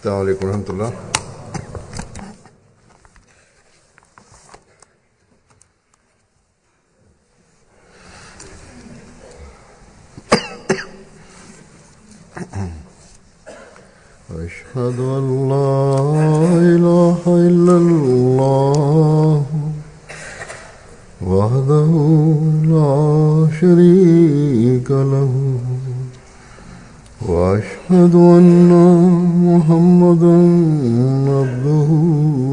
السلام عليكم ورحمة الله. أشهد أن لا إله إلا الله وحده لا شريك له وأشهد أن محمدا عبده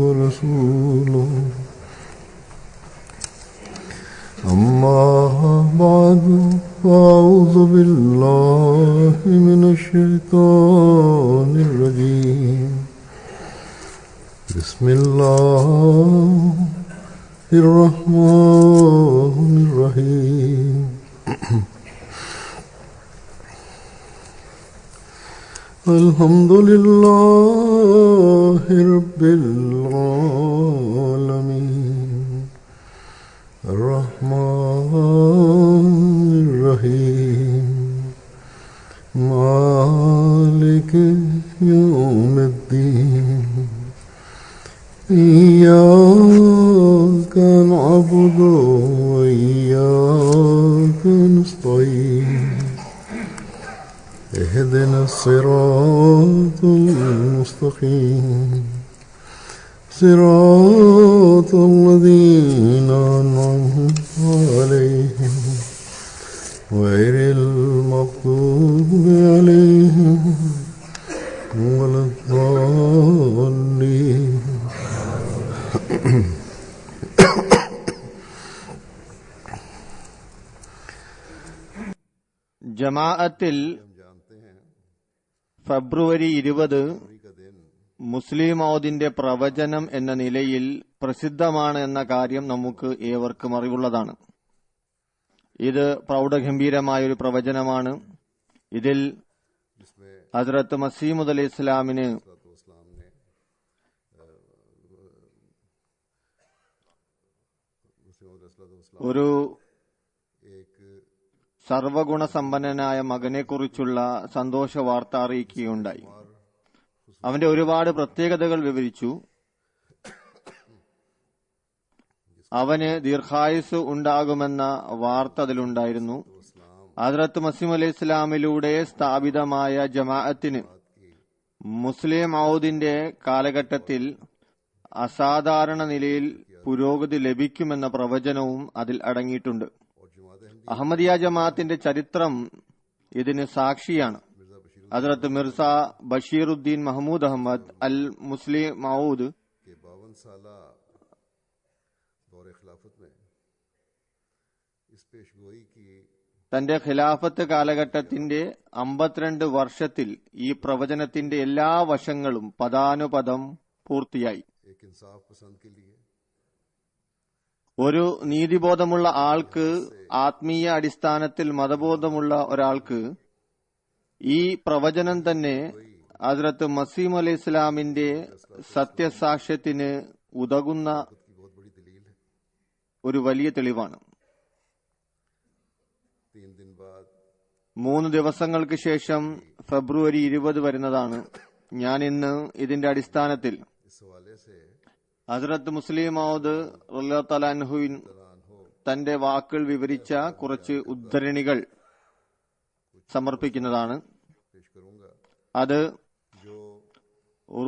ورسوله أما بعد فأعوذ بالله من الشيطان الرجيم بسم الله الرحمن الرحيم الحمد لله رب العالمين الرحمن الرحيم مالك يوم الدين إياك نعبد وإياك نستعين اهدنا الصراط المستقيم صراط الذين أنعمت عليهم غير المغضوب عليهم ولا الضالين. ജമാഅത്തിൽ ഫെബ്രുവരി 20 മുസ്ലിം ഔദിന്റെ പ്രവചനം എന്ന നിലയിൽ പ്രസിദ്ധമാണ് എന്ന കാര്യം നമുക്ക് ഏവർക്കും അറിവുള്ളതാണ്. ഇത് പ്രൗഢഗംഭീരമായൊരു പ്രവചനമാണ്. ഇതിൽ ഹസ്രത്ത് മസീഹ് അലൈഹി ഇസ്ലാമിന് ഒരു സർവഗുണസമ്പന്നനായ മകനെക്കുറിച്ചുള്ള സന്തോഷ വാർത്ത അറിയിക്കുകയുണ്ടായി. അവന്റെ ഒരുപാട് പ്രത്യേകതകൾ വിവരിച്ചു. അവന് ദീർഘായുസ് ഉണ്ടാകുമെന്ന വാർത്ത അതിലുണ്ടായിരുന്നു. ഹദ്റത്ത് മസീഹ് അലൈഹി ഇസ്ലാമിലൂടെ സ്ഥാപിതമായ ജമാഅത്തിന് മുസ്ലിം ഔദിന്റെ കാലഘട്ടത്തിൽ അസാധാരണ നിലയിൽ പുരോഗതി ലഭിക്കുമെന്ന പ്രവചനവും അതിൽ അടങ്ങിയിട്ടുണ്ട്. അഹമ്മദിയ ജമാഅത്തിന്റെ ചരിത്രം ഇതിന് സാക്ഷിയാണ്. ഹദ്റത്ത് മിർസ ബഷീറുദ്ദീൻ മഹ്മൂദ് അഹമ്മദ് അൽ മുസ്ലിം മൗദ് തന്റെ ഖിലാഫത്ത് കാലഘട്ടത്തിന്റെ 52 വർഷത്തിൽ ഈ പ്രവചനത്തിന്റെ എല്ലാ വശങ്ങളും പദാനുപദം പൂർത്തിയായി. ഒരു നീതിബോധമുള്ള ആൾക്ക്, ആത്മീയ അടിസ്ഥാനത്തിൽ മതബോധമുള്ള ഒരാൾക്ക് ഈ പ്രവചനം തന്നെ ഹദ്റത്ത് മസീഹ് അലൈഹി ഇസ്ലാമിന്റെ സത്യസാക്ഷ്യത്തിന് ഉതകുന്ന ഒരു വലിയ തെളിവാണ്. 3 ദിവസങ്ങൾക്ക് ശേഷം ഫെബ്രുവരി 20 വരുന്നതാണ്. ഞാൻ ഇന്ന് ഇതിന്റെ അടിസ്ഥാനത്തിൽ ഹസ്രത്ത് മുസ്ലിം മൗദ് റളിയല്ലാഹു തആല അൻഹു തന്റെ വാക്കുകൾ വിവരിച്ച കുറച്ച് ഉദ്ധരണികൾ സമർപ്പിക്കുന്നതാണ്. അത്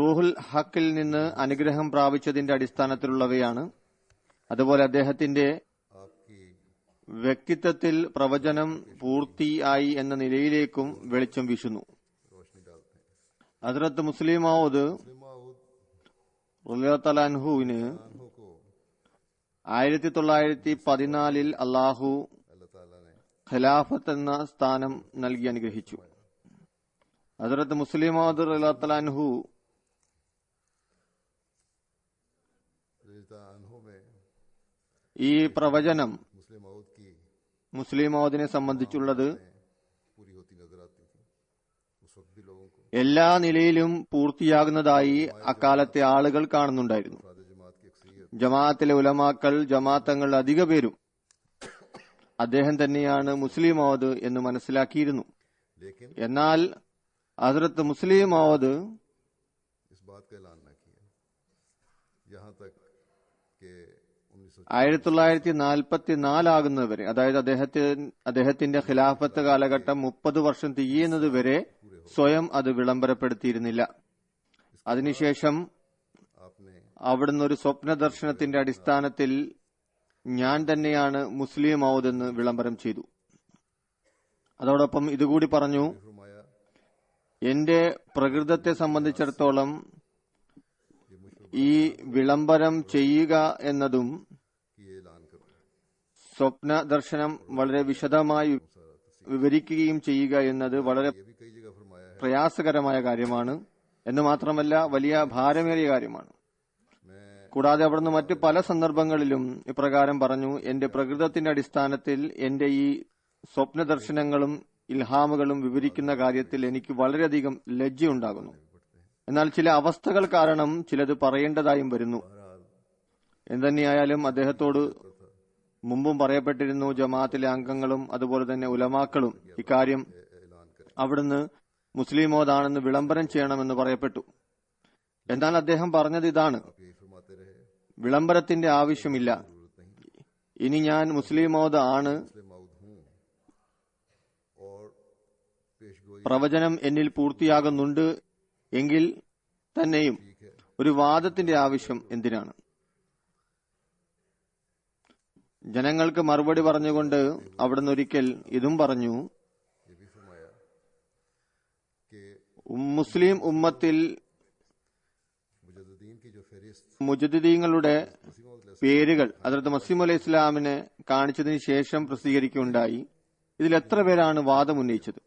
റൂഹുൽ ഹക്കിൽ നിന്ന് അനുഗ്രഹം പ്രാപിച്ചതിന്റെ അടിസ്ഥാനത്തിലുള്ളവയാണ്. അതുപോലെ അദ്ദേഹത്തിന്റെ വ്യക്തിത്വത്തിൽ പ്രവചനം പൂർത്തിയായി എന്ന നിലയിലേക്കും വെളിച്ചം വീശുന്നു. ഹദ്റത്ത് മുസ്ലിം മൗദ് റളിയല്ലാഹു തആല അൻഹുവിന് 1914 അല്ലാഹു ഖിലാഫത്ത് എന്ന സ്ഥാനം നൽകി അനുഗ്രഹിച്ചു. ഹദ്റത്ത് മുസ്ലിം മൗദ് റളിയല്ലാഹു തആല അൻഹു ഈ പ്രവചനം മുസ്ലിം മൗദിനെ സംബന്ധിച്ചുള്ളത് എല്ലാ നിലയിലും പൂർത്തിയാകുന്നതായി അക്കാലത്തെ ആളുകൾ കാണുന്നുണ്ടായിരുന്നു. ജമാഅത്തിലെ ഉലമാക്കൾ, ജമാഅത്തങ്ങൾ അധിക പേരും അദ്ദേഹം തന്നെയാണ് മുസ്ലിം മൗദ് എന്ന് മനസ്സിലാക്കിയിരുന്നു. എന്നാൽ ഹസ്രത്ത് മുസ്ലിം മൗദ് बात का ऐलान न किया, यहाँ तक कि 1944 ആകുന്നതുവരെ, അതായത് അദ്ദേഹത്തിന്റെ ഖിലാഫത്ത് കാലഘട്ടം 30 വർഷം തികയുന്നതുവരെ സ്വയം അത് വിളംബരപ്പെടുത്തിയിരുന്നില്ല. അതിനുശേഷം आपने അവിടുന്ന് ഒരു സ്വപ്ന ദർശനത്തിന്റെ അടിസ്ഥാനത്തിൽ ഞാൻ തന്നെയാണ് മുസ്ലിം മൗദെന്ന് വിളംബരം ചെയ്തു. അതോടൊപ്പം ഇതുകൂടി പറഞ്ഞു, फरमाया എന്റെ പ്രകൃതത്തെ സംബന്ധിച്ചിടത്തോളം ഈ വിളംബരം ചെയ്യുക എന്നതും कि ये ऐलान करो, സ്വപ്ന ദർശനം വളരെ വിശദമായി വിവരിക്കുകയും ചെയ്യുക എന്നത് വളരെ ये भी कई जगह फरमाया है। പ്രയാസകരമായ കാര്യമാണ് എന്ന് മാത്രമല്ല വലിയ ഭാരമേറിയ കാര്യമാണ്. मैं കൂടാതെ അവിടുന്ന് മറ്റ് പല സന്ദർഭങ്ങളിലും ഇപ്രകാരം പറഞ്ഞു, എന്റെ പ്രകൃതത്തിന്റെ അടിസ്ഥാനത്തിൽ എന്റെ ഈ സ്വപ്ന ദർശനങ്ങളും ഇൽഹാമുകളും വിവരിക്കുന്ന കാര്യത്തിൽ എനിക്ക് വളരെയധികം ലജ്ജയുണ്ടാകുന്നു. എന്നാൽ ചില അവസ്ഥകൾ കാരണം ചിലത് പറയേണ്ടതായും വരുന്നു. എന്തുതന്നെയായാലും അദ്ദേഹത്തോട് മുമ്പും പറയപ്പെട്ടിരുന്നു, ജമാഅത്തിലെ അംഗങ്ങളും അതുപോലെ തന്നെ ഉലമാക്കളും ഇക്കാര്യം ऐलान करें, അവിടുന്ന് മുസ്ലിമോദാണെന്ന് വിളംബരം ചെയ്യണമെന്ന് പറയപ്പെട്ടു. എന്നാൽ അദ്ദേഹം പറഞ്ഞത് ഇതാണ്, आप यही फरमाते रहे, വിളംബരത്തിന്റെ ആവശ്യമില്ല, जरूरत नहीं, ഇനി ഞാൻ മുസ്ലിമോദ ആണ്, मुस्लिम मौद हूँ और पेशगोई പ്രവചനം എന്നിൽ പൂർത്തിയാകുന്നുണ്ട് എങ്കിൽ തന്നെയും ठीक है। ഒരു വാദത്തിന്റെ ആവശ്യം എന്തിനാണ്? ജനങ്ങൾക്ക് മറുപടി പറഞ്ഞുകൊണ്ട് അവിടുന്ന് ഒരിക്കൽ ഇതും പറഞ്ഞു, ये भी फरमाया कि മുസ്ലിം ഉമ്മത്തിൽ मुजद्दिदीन की जो फहरिस्त മുജദ്ദിദീങ്ങളുടെ मसीह मौद പേരുകൾ ഹദ്റത്ത് മസീഹ് അലൈഹി ഇസ്ലാമിനെ കാണിച്ചതിന് ശേഷം പ്രസിദ്ധീകരിക്കുകയുണ്ടായി. ഇതിൽ എത്ര പേരാണ് വാദം ഉന്നയിച്ചത്?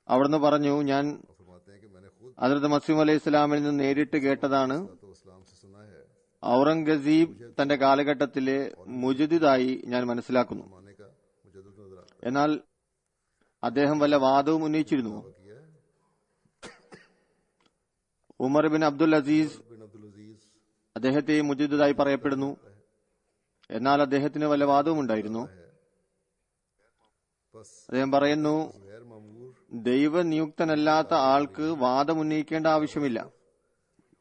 അവിടുന്ന് പറഞ്ഞു, ഞാൻ फरमाते हैं कि मैंने खुद ഹദ്റത്ത് മസീഹ് അലൈഹി ഇസ്ലാമിൽ നിന്ന് നേരിട്ട് കേട്ടതാണ്. तो इस्लाम से सुना है, ഔറംഗസീബ് തന്റെ കാലഘട്ടത്തിലെ മുജദ്ദിദായി ഞാൻ മനസ്സിലാക്കുന്നു. माने का मुजद्दिद नजर आता എന്നാൽ അദ്ദേഹം വല്ല വാദവും ഉന്നയിച്ചിരുന്നു? किया है। ഉമർ ബിൻ അബ്ദുൽ അസീസ് बिन अब्दुल अजीज അദ്ദേഹത്തെ മുജദ്ദിദായി പറയപ്പെടുന്നു. എന്നാൽ അദ്ദേഹത്തിന് വല്ല വാദവും ഉണ്ടായിരുന്നു? बस അദ്ദേഹം പറയുന്നു, गैर मामूर ദൈവനിയുക്തനല്ലാത്ത ആൾക്ക് വാദം ഉന്നയിക്കേണ്ട ആവശ്യമില്ല.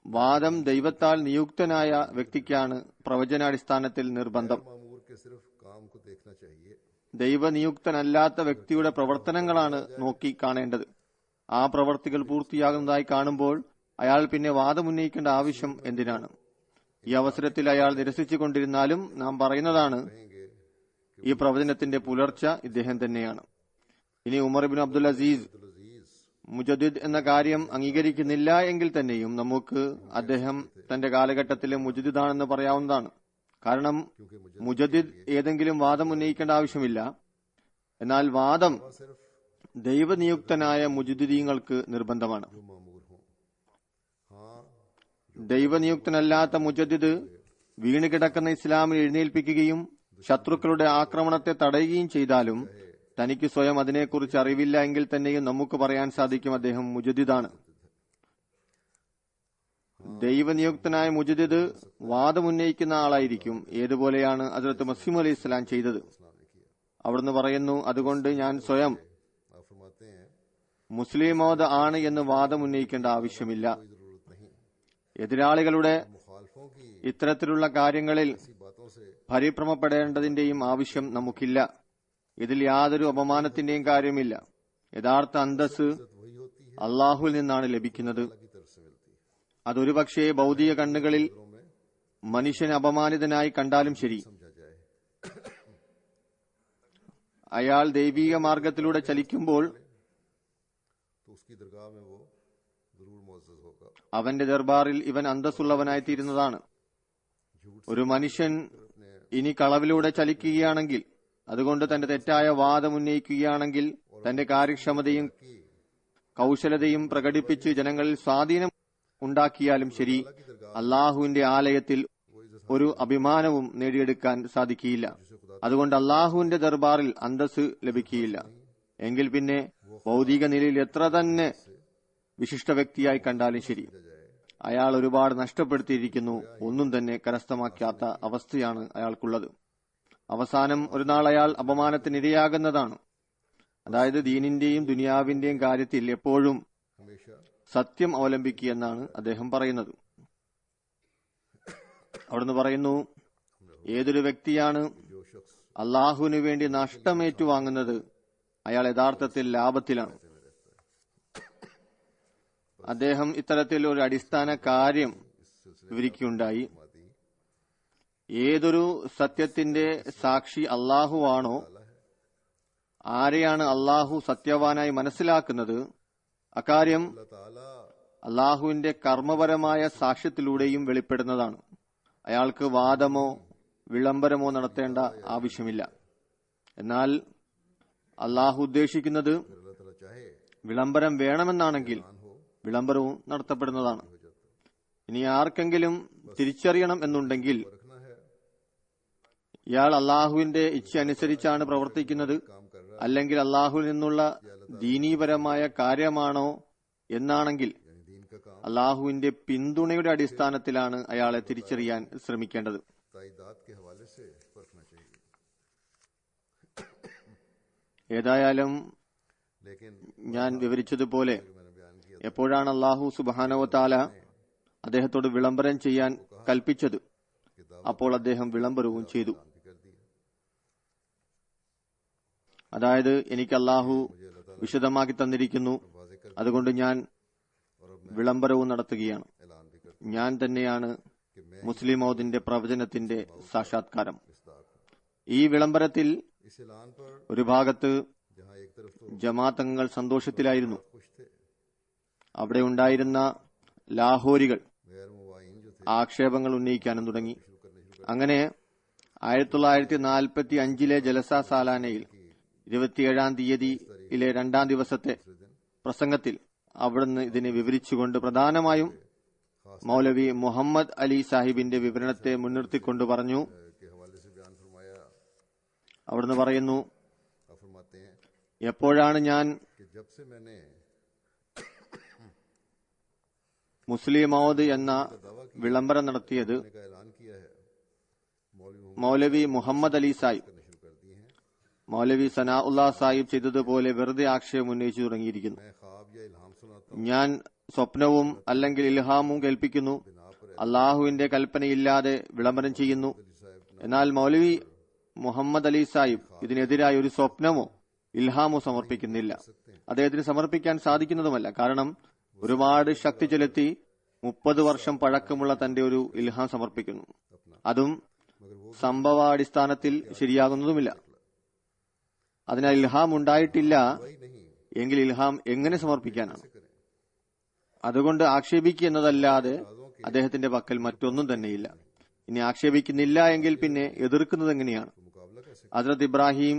വാദം ദൈവത്താൽ നിയുക്തനായ വ്യക്തിക്കാണ് പ്രവചനാടിസ്ഥാനത്തിൽ നിർബന്ധം. मामूर के सिर्फ काम को देखना चाहिए। ദൈവനിയുക്തനല്ലാത്ത വ്യക്തിയുടെ പ്രവർത്തനങ്ങളാണ് നോക്കി കാണേണ്ടത്. ആ പ്രവർത്തികൾ പൂർത്തിയാകുന്നതായി കാണുമ്പോൾ അയാൾ പിന്നെ വാദമുന്നയിക്കേണ്ട ആവശ്യം എന്തിനാണ്? ഈ അവസരത്തിൽ അയാൾ നിരസിച്ചുകൊണ്ടിരുന്നാലും നാം പറയുന്നതാണ്, कहेंगे ഈ പ്രവചനത്തിന്റെ പുലർച്ച ഇദ്ദേഹം തന്നെയാണ്. ഇനി Umar bin Abdul Aziz Abdul Aziz മുജദ്ദിദ് എന്ന കാര്യം അംഗീകരിക്കുന്നില്ല എങ്കിൽ തന്നെയും നമുക്ക് അദ്ദേഹം തന്റെ കാലഘട്ടത്തിലെ മുജദ്ദിദാണെന്ന് പറയാവുന്നതാണ്. കാരണം क्योंकि मुझे മുജദ്ദിദ് ഏതെങ്കിലും വാദം ഉന്നയിക്കേണ്ട ആവശ്യമില്ല. എന്നാൽ വാദം सिर्फ ദൈവനിയുക്തനായ മുജദ്ദിദീങ്ങൾക്ക് നിർബന്ധമാണ്. जो मामूर हों। हाँ, ദൈവനിയുക്തനല്ലാത്ത മുജദ്ദിദ് വീണുകിടക്കുന്ന ഇസ്ലാമിൽ എഴുന്നേൽപ്പിക്കുകയും ശത്രുക്കളുടെ ആക്രമണത്തെ തടയുകയും ചെയ്താലും തനിക്ക് സ്വയം അതിനെക്കുറിച്ച് അറിവില്ല എങ്കിൽ തന്നെയും നമുക്ക് പറയാൻ സാധിക്കും അദ്ദേഹം മുജദ്ദിദാണ്. ദൈവനിയുക്തനായ മുജദ്ദിദ് വാദമുന്നയിക്കുന്ന ആളായിരിക്കും. ഏതുപോലെയാണ് ഹദ്റത്ത് മസീഹ് അലൈഹി ഇസ്ലാം ചെയ്തത്. इस्लाम ने किया। അവിടുന്ന് പറയുന്നു, അതുകൊണ്ട് ഞാൻ സ്വയം आप फरमाते हैं മുസ്ലിമോദ ആണ് എന്ന് വാദമുന്നയിക്കേണ്ട ആവശ്യമില്ല. कोई जरूरत नहीं। എതിരാളികളുടെ मुखालफों की ഇത്തരത്തിലുള്ള കാര്യങ്ങളിൽ ऐसी बातों से പരിഭ്രമപ്പെടേണ്ടതിന്റെയും ആവശ്യം നമുക്കില്ല. ഇതിൽ യാതൊരു അപമാനത്തിന്റെയും കാര്യമില്ല. യഥാർത്ഥ അന്തസ് वही होती है അള്ളാഹുവിൽ നിന്നാണ് ലഭിക്കുന്നത്. की तरफ से मिलती है। അതൊരുപക്ഷേ ഭൗതിക കണ്ണുകളിൽ घरों में മനുഷ്യൻ അപമാനിതനായി കണ്ടാലും ശരി, समझा जाए അയാൾ ദൈവീക മാർഗത്തിലൂടെ ചലിക്കുമ്പോൾ तो उसकी दरगाह में वो जरूर मुअज़्ज़ज़ होगा। അവന്റെ ദർബാറിൽ ഇവൻ അന്തസ്സുള്ളവനായി തീരുന്നതാണ്. ഒരു മനുഷ്യൻ ഇനി കളവിലൂടെ ചലിക്കുകയാണെങ്കിൽ, അതുകൊണ്ട് തന്റെ തെറ്റായ വാദം ഉന്നയിക്കുകയാണെങ്കിൽ, തന്റെ കാര്യക്ഷമതയും കൗശലതയും പ്രകടിപ്പിച്ച് ജനങ്ങളിൽ സ്വാധീനം ഉണ്ടാക്കിയാലും ശരി, അള്ളാഹുവിന്റെ ആലയത്തിൽ ഒരു അഭിമാനവും നേടിയെടുക്കാൻ സാധിക്കുകയില്ല. അതുകൊണ്ട് അള്ളാഹുവിന്റെ ദർബാറിൽ അന്തസ് ലഭിക്കുകയില്ല. എങ്കിൽ പിന്നെ ഭൗതിക നിലയിൽ എത്ര തന്നെ വിശിഷ്ട വ്യക്തിയായി കണ്ടാലും ശരി, അയാൾ ഒരുപാട് നഷ്ടപ്പെടുത്തിയിരിക്കുന്നു. ഒന്നും തന്നെ കരസ്ഥമാക്കാത്ത അവസ്ഥയാണ് അയാൾക്കുള്ളത്. അവസാനം ഒരു നാൾ അയാൾ അപമാനത്തിനിരയാകുന്നതാണ്. അതായത് ദീനിന്റെയും ദുനിയാവിന്റെയും കാര്യത്തിൽ എപ്പോഴും हमेशा സത്യം അവലംബിക്കുക എന്നാണ് അദ്ദേഹം പറയുന്നത്. അവിടുന്ന് പറയുന്നു, ഏതൊരു വ്യക്തിയാണ് जो शख्स അള്ളാഹുവിനു വേണ്ടി നഷ്ടമേറ്റുവാങ്ങുന്നത് അയാൾ യഥാർത്ഥത്തിൽ ലാഭത്തിലാണ്. അദ്ദേഹം ഇത്തരത്തിൽ ഒരു അടിസ്ഥാന കാര്യം വിവരിക്കുകയുണ്ടായി. ഏതൊരു സത്യത്തിന്റെ സാക്ഷി അള്ളാഹുവാണോ, ആരെയാണ് അള്ളാഹു സത്യവാനായി മനസ്സിലാക്കുന്നത്, അക്കാര്യം अल्लाह ताला അള്ളാഹുവിന്റെ കർമ്മപരമായ സാക്ഷ്യത്തിലൂടെയും വെളിപ്പെടുന്നതാണ്. അയാൾക്ക് വാദമോ വിളംബരമോ നടത്തേണ്ട ആവശ്യമില്ല. എന്നാൽ അള്ളാഹു ഉദ്ദേശിക്കുന്നത് अगर अल्लाह ताला चाहे വിളംബരം വേണമെന്നാണെങ്കിൽ വിളംബരവും നടത്തപ്പെടുന്നതാണ്. ഇനി ആർക്കെങ്കിലും തിരിച്ചറിയണം എന്നുണ്ടെങ്കിൽ रखना है, ഇയാൾ അള്ളാഹുവിന്റെ ഇച്ഛ അനുസരിച്ചാണ് പ്രവർത്തിക്കുന്നത്, काम कर रहा അല്ലെങ്കിൽ അള്ളാഹുവിൽ നിന്നുള്ള ദീനീപരമായ കാര്യമാണോ എന്നാണെങ്കിൽ यानी दीन का काम അള്ളാഹുവിന്റെ പിന്തുണയുടെ അടിസ്ഥാനത്തിലാണ് അയാളെ തിരിച്ചറിയാൻ ശ്രമിക്കേണ്ടത്. ताइदाद के हवाले से परखना चाहिए। ഏതായാലും लेकिन ഞാൻ വിവരിച്ചതുപോലെ जो मैंने बयान किया എപ്പോഴാണ് അള്ളാഹു സുബ്ഹാനഹു വ തആല അദ്ദേഹത്തോട് വിളംബരം ചെയ്യാൻ കൽപ്പിച്ചത്, कि दावा അപ്പോൾ അദ്ദേഹം വിളംബരവും ചെയ്തു. भी कर दिया। അതായത്, എനിക്ക് അള്ളാഹു വിശദമാക്കി തന്നിരിക്കുന്നു, वाज़े कर അതുകൊണ്ട് ഞാൻ और अब मैं വിളംബരവും നടത്തുകയാണ്. ऐलान भी कर ഞാൻ തന്നെയാണ് कि मैं മുസ്ലിം മൗദിന്റെ പ്രവചനത്തിന്റെ സാക്ഷാത്കാരം. मिस्दाक हूं। ഈ വിളംബരത്തിൽ इस ऐलान पर ഒരു ഭാഗത്ത് जहां एक तरफ तो ജമാഅത്തങ്ങൾ സന്തോഷത്തിലായിരുന്നു. खुश थे, അവിടെ ഉണ്ടായിരുന്ന ലാഹോരികൾ गैर मुवाइन जो थे ആക്ഷേപങ്ങൾ ഉന്നയിക്കാനും തുടങ്ങി. शुरू करने അങ്ങനെ 1945 ജലസ സാലാനയിൽ 27-ാം തീയതിയിലെ 2-ാം ദിവസത്തെ പ്രസംഗത്തിൽ അവിടുന്ന് ഇതിനെ വിവരിച്ചുകൊണ്ട് പ്രധാനമായും മൗലവി മുഹമ്മദ് അലി സാഹിബിന്റെ വിവരണത്തെ മുൻനിർത്തിക്കൊണ്ട് പറഞ്ഞു. के हवाले से बयान फरमाया। അവിടുന്ന് പറയുന്നു, आप फरमाते हैं എപ്പോഴാണ് ഞാൻ कि जब से मैंने മുസ്ലിം മൗദ് എന്ന വിളംബരം നടത്തിയത്, का ऐलान किया है, मौलवी മൗലവി മുഹമ്മദ് അലി സാഹിബ് करने शुरू कर दिए हैं। മൗലവി സനാഉല്ലാ സാഹിബ് ചെയ്തതുപോലെ വെറുതെ ആക്ഷേപം ഉന്നയിച്ചു തുടങ്ങിയിരിക്കുന്നു. मैं ख्वाब या इल्हाम सुनाता ഞാൻ സ്വപ്നവും അല്ലെങ്കിൽ ഇൽഹാമും കേൾപ്പിക്കുന്നു, അള്ളാഹുവിന്റെ കൽപ്പനയില്ലാതെ വിളംബരം ചെയ്യുന്നു. എന്നാൽ മൗലവി മുഹമ്മദ് അലി സാഹിബ് ഇതിനെതിരായ ഒരു സ്വപ്നമോ ഇൽഹാമോ സമർപ്പിക്കുന്നില്ല. അദ്ദേഹത്തിന് സമർപ്പിക്കാൻ സാധിക്കുന്നതുമല്ല. കാരണം ഒരുപാട് ശക്തി ചെലുത്തി 30 വർഷം പഴക്കമുള്ള തന്റെ ഒരു ഇൽഹാം സമർപ്പിക്കുന്നു. അതും സംഭവാടിസ്ഥാനത്തിൽ ശരിയാകുന്നതുമില്ല. അതിനാൽ ഇൽഹാം ഉണ്ടായിട്ടില്ല वही नहीं എങ്കിൽ ഇൽഹാം എങ്ങനെ സമർപ്പിക്കാനാണ്? അതുകൊണ്ട് ആക്ഷേപിക്കുക എന്നതല്ലാതെ അദ്ദേഹത്തിന്റെ പക്കൽ മറ്റൊന്നും തന്നെയില്ല. ഇനി ആക്ഷേപിക്കുന്നില്ല എങ്കിൽ പിന്നെ എതിർക്കുന്നത് എങ്ങനെയാണ്? मुकाबला कैसे ഹസ്രത്ത് ഇബ്രാഹിം,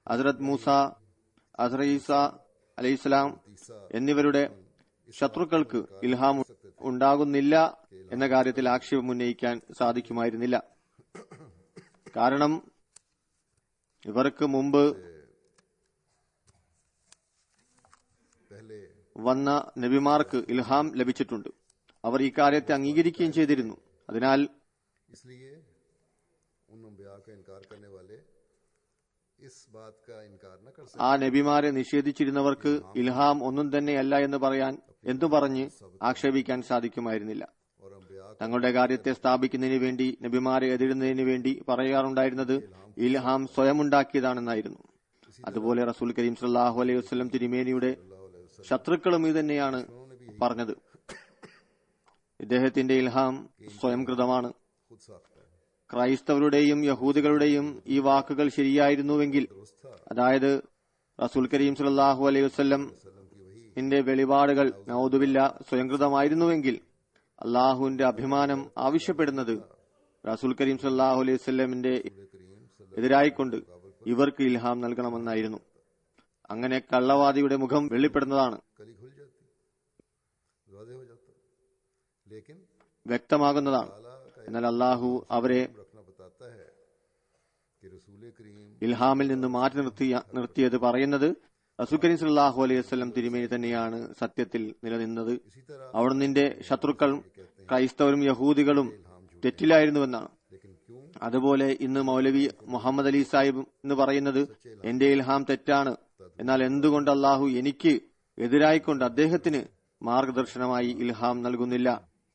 ഹസ്രത്ത് മൂസ, ഹസ്രത്ത് ഈസ അലൈഹിസ്സലാം എന്നിവരുടെ ശത്രുക്കൾക്ക് ഇൽഹാം ഉണ്ടാകുന്നില്ല എന്ന കാര്യത്തിൽ ആക്ഷേപം ഉന്നയിക്കാൻ സാധിക്കുമായിരുന്നില്ല. കാരണം ഇവർക്ക് മുമ്പ് पहले വന്ന നബിമാർക്ക് ഇൽഹാം ലഭിച്ചിട്ടുണ്ട്. അവർ ഈ കാര്യത്തെ അംഗീകരിക്കുകയും ചെയ്തിരുന്നു. അതിനാൽ इसलिए उन अंबिया का इनकार करने वाले इस बात का इनकार न कर सकते ആ നബിമാരെ നിഷേധിച്ചിരുന്നവർക്ക് ഇൽഹാം ഒന്നും തന്നെയല്ല എന്ന് പറയാൻ എന്തു പറഞ്ഞ് ആക്ഷേപിക്കാൻ സാധിക്കുമായിരുന്നില്ല. और अंबिया തങ്ങളുടെ കാര്യത്തെ സ്ഥാപിക്കുന്നതിന് വേണ്ടി നബിമാരെ എതിരുന്നതിന് വേണ്ടി പറയാറുണ്ടായിരുന്നത് ഇൽഹാം സ്വയം ഉണ്ടാക്കിയതാണെന്നായിരുന്നു. അതുപോലെ റസൂൽ കരീം സല്ലല്ലാഹു അലൈഹി വസല്ലം തിരുമേനിയുടെ ശത്രുക്കളും ഇത് തന്നെയാണ് പറഞ്ഞത്. ഇദ്ദേഹത്തിന്റെ ഇൽഹാം സ്വയം കൃതമാണ്. खुद साख्ता है, ക്രൈസ്തവരുടെയും യഹൂദികളുടെയും ഈ വാക്കുകൾ ശരിയായിരുന്നുവെങ്കിൽ, അതായത് റസൂൽ കരീം സല്ലല്ലാഹു അലൈഹി വസല്ലം ന്റെ വെളിപാടുകൾ നൗദുബില്ല സ്വയംകൃതമായിരുന്നുവെങ്കിൽ, അള്ളാഹുവിന്റെ അഭിമാനം ആവശ്യപ്പെടുന്നത് റസൂൽ കരീം സല്ലല്ലാഹു അലൈഹി വസല്ലമിന്റെ എതിരായിക്കൊണ്ട് ഇവർക്ക് ഇൽഹാം നൽകണമെന്നായിരുന്നു. അങ്ങനെ കള്ളവാദിയുടെ മുഖം വെളിപ്പെടുന്നതാണ്, कली खुल जाती, वादे हो जाता। लेकिन വ്യക്തമാകുന്നതാണ്. ताला का എന്നാൽ അള്ളാഹു അവരെ रखना बताता है कि रसूल करीम ഇൽഹാമിൽ നിന്ന് മാറ്റി നിർത്തിയത് പറയുന്നത് റസൂൽ കരീം സല്ലല്ലാഹു അലൈഹി വസല്ലം തിരുമേനി തന്നെയാണ് സത്യത്തിൽ നിലനിന്നത്. इसी तरह അവിടെ നിന്റെ ശത്രുക്കൾ ക്രൈസ്തവരും യഹൂദികളും തെറ്റിലായിരുന്നുവെന്നാണ്. लेकिन क्यों അതുപോലെ ഇന്ന് മൗലവി മുഹമ്മദ് അലി സാഹിബ് എന്ന് പറയുന്നത് എന്റെ ഇൽഹാം തെറ്റാണ്, എന്നാൽ എന്തുകൊണ്ട് അള്ളാഹു എനിക്ക് എതിരായിക്കൊണ്ട് അദ്ദേഹത്തിന് മാർഗദർശനമായി ഇൽഹാം നൽകുന്നില്ല.